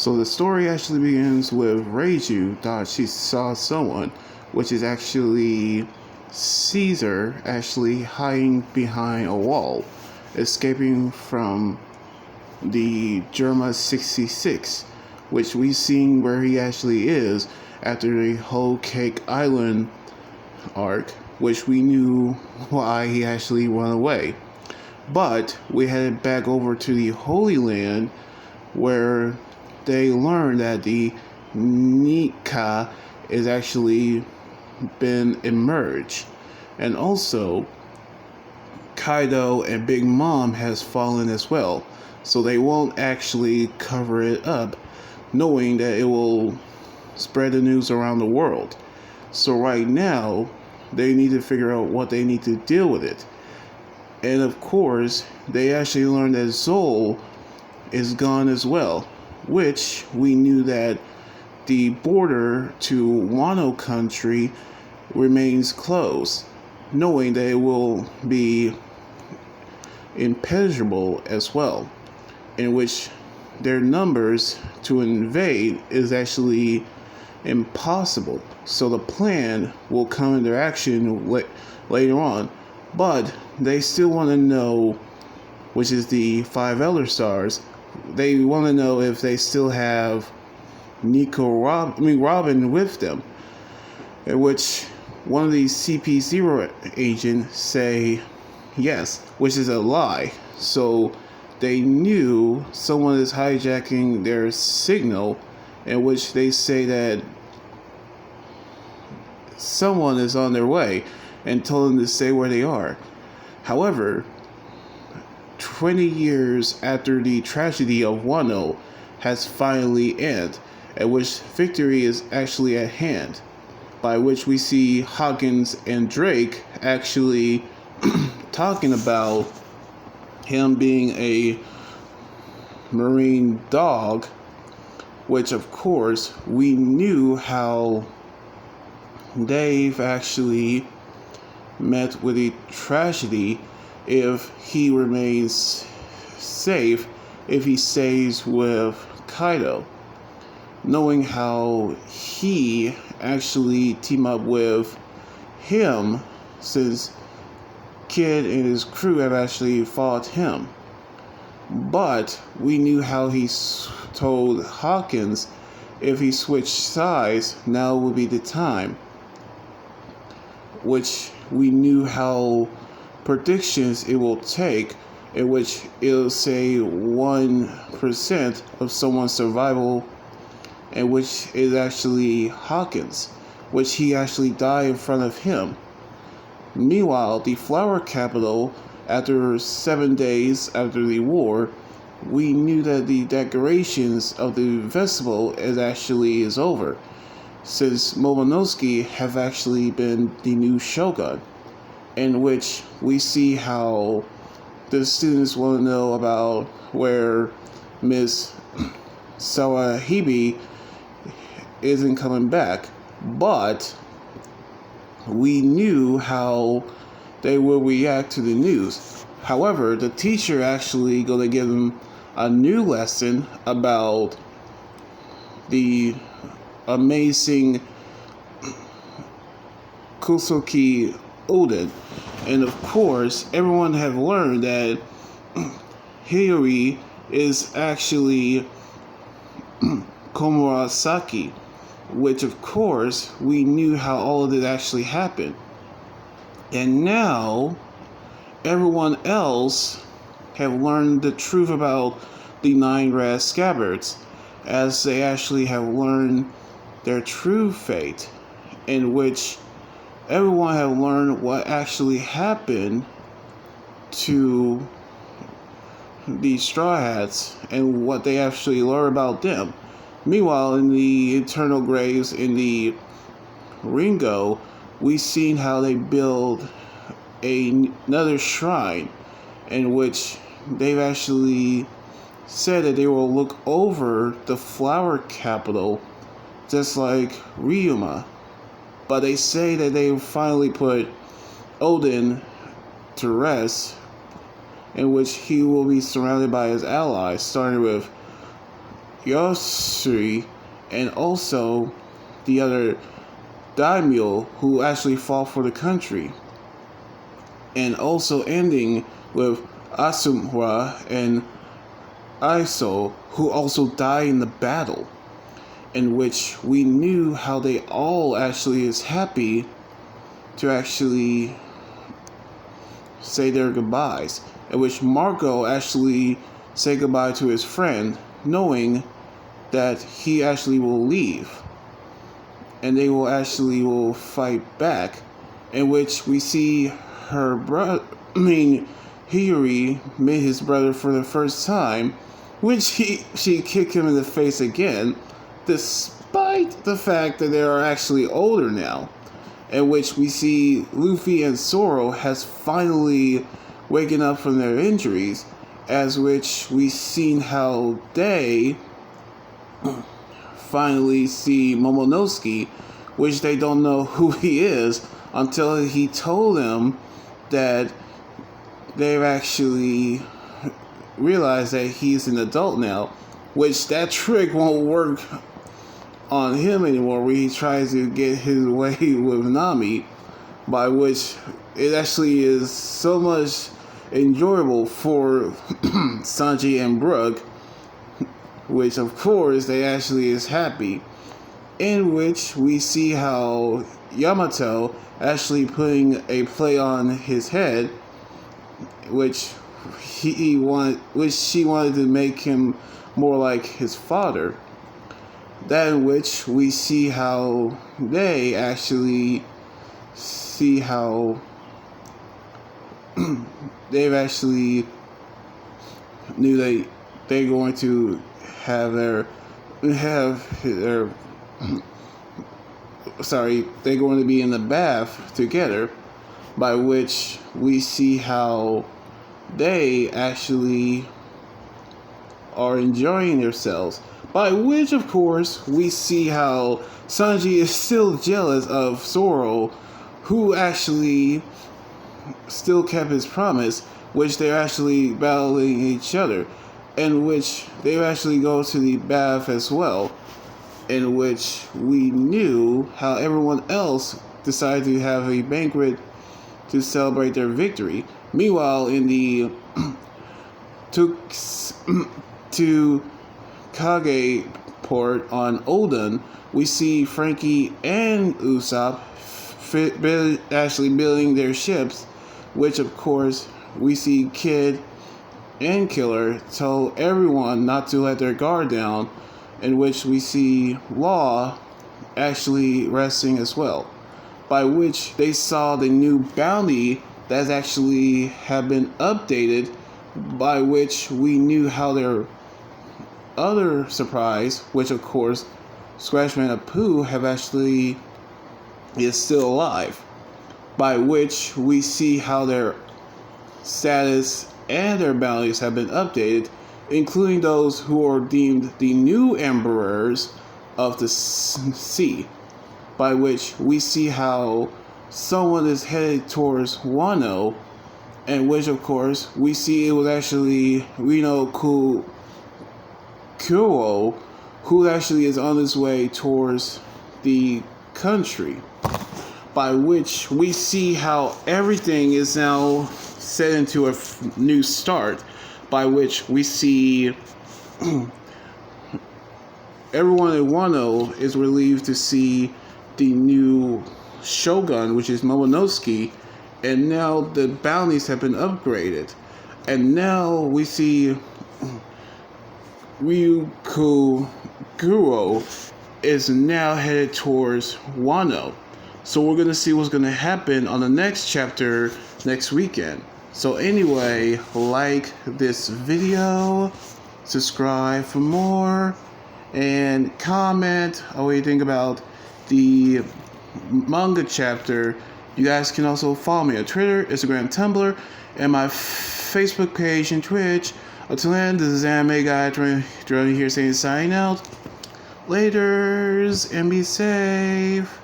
So the story actually begins with Reiju thought she saw someone, which is actually Caesar actually hiding behind a wall, escaping from the Germa 66, which we seen where he actually is after the Whole Cake Island arc, which we knew why he actually went away. But we headed back over to the Holy Land where they learned that the Nika is actually been emerged. And also Kaido and Big Mom has fallen as well. So they won't actually cover it up, knowing that it will spread the news around the world. So right now, they need to figure out what they need to deal with it. And of course, they actually learned that Zoe is gone as well, which we knew that the border to Wano country remains closed, knowing that it will be impenetrable as well, in which their numbers to invade is actually impossible. So the plan will come into action later on, but they still want to know, which is the 5 Elder Stars, they want to know if they still have Robin with them, in which one of these CP0 agents say yes, which is a lie. So they knew someone is hijacking their signal, in which they say that someone is on their way and told them to say where they are. However, 20 years after the tragedy of Wano has finally ended, at which victory is actually at hand, by which we see Hawkins and Drake actually talking about him being a marine dog, which of course we knew how Dave actually met with a tragedy if he remains safe, if he stays with Kaido, knowing how he actually teamed up with him since Kid and his crew have actually fought him. But we knew how he told Hawkins if he switched sides, now would be the time, which we knew how predictions it will take, in which it'll say 1% of someone's survival, and which is actually Hawkins, which he actually died in front of him. Meanwhile, the flower capital, after 7 days after the war, we knew that the decorations of the festival is over, since Momonosuke have actually been the new shogun, in which we see how the students want to know about where Miss Sawahibi isn't coming back, but we knew how they will react to the news. However, the teacher actually going to give them a new lesson about the amazing Kusuki Oden. And of course, everyone have learned that Hiyori is actually Komurasaki, which of course we knew how all of it actually happened. And now everyone else have learned the truth about the 9 red scabbards, as they actually have learned their true fate, in which everyone have learned what actually happened to the Straw Hats and what they actually learn about them. Meanwhile, in the internal graves in the Ringo, we've seen how they build another shrine, in which they've actually said that they will look over the flower capital just like Ryuma. But they say that they finally put Oden to rest, in which he will be surrounded by his allies, starting with Yosuri, and also the other daimyo who actually fought for the country. And also ending with Asumura and Iso, who also died in the battle, in which we knew how they all actually is happy to actually say their goodbyes, in which Marco actually said goodbye to his friend, knowing that he actually will leave, and they will fight back, in which we see her brother, Hiyori met his brother for the first time, which she kicked him in the face again, despite the fact that they are actually older now, in which we see Luffy and Zoro has finally waken up from their injuries, as which we've seen how they finally see Momonosuke, which they don't know who he is until he told them that they've actually realized that he's an adult now, which that trick won't work on him anymore, where he tries to get his way with Nami, by which it actually is so much enjoyable for Sanji and Brook, which of course they actually is happy, in which we see how Yamato actually putting a play on his head, which she wanted to make him more like his father. That in which we see how they actually see how they've actually knew they're going to have their they're going to be in the bath together, by which we see how they actually are enjoying themselves, by which of course we see how Sanji is still jealous of Zoro, who actually still kept his promise, which they're actually battling each other, in which they actually go to the bath as well, in which we knew how everyone else decided to have a banquet to celebrate their victory. Meanwhile, in the to Kage port on Oden, we see Frankie and Usopp actually building their ships, which of course we see Kid and Killer tell everyone not to let their guard down, in which we see Law actually resting as well, by which they saw the new bounty that actually have been updated, by which we knew how their other surprise, which of course Scratchman and Pooh have actually is still alive, by which we see how their status and their bounties have been updated, including those who are deemed the new emperors of the sea, by which we see how someone is headed towards Wano, and which of course we see it was actually Ryokugyu, who actually is on his way towards the country, by which we see how everything is now set into a new start, by which we see everyone in Wano is relieved to see the new shogun, which is Momonosuke, and now the bounties have been upgraded, and now we see Ryokugyu is now headed towards Wano. So we're going to see what's going to happen on the next chapter next weekend. So anyway, like this video, subscribe for more, and comment what you think about the manga chapter. You guys can also follow me on Twitter, Instagram, Tumblr, and my Facebook page and Twitch. Until then, this is Anime Guy Drone here saying signing out. Laters, and be safe.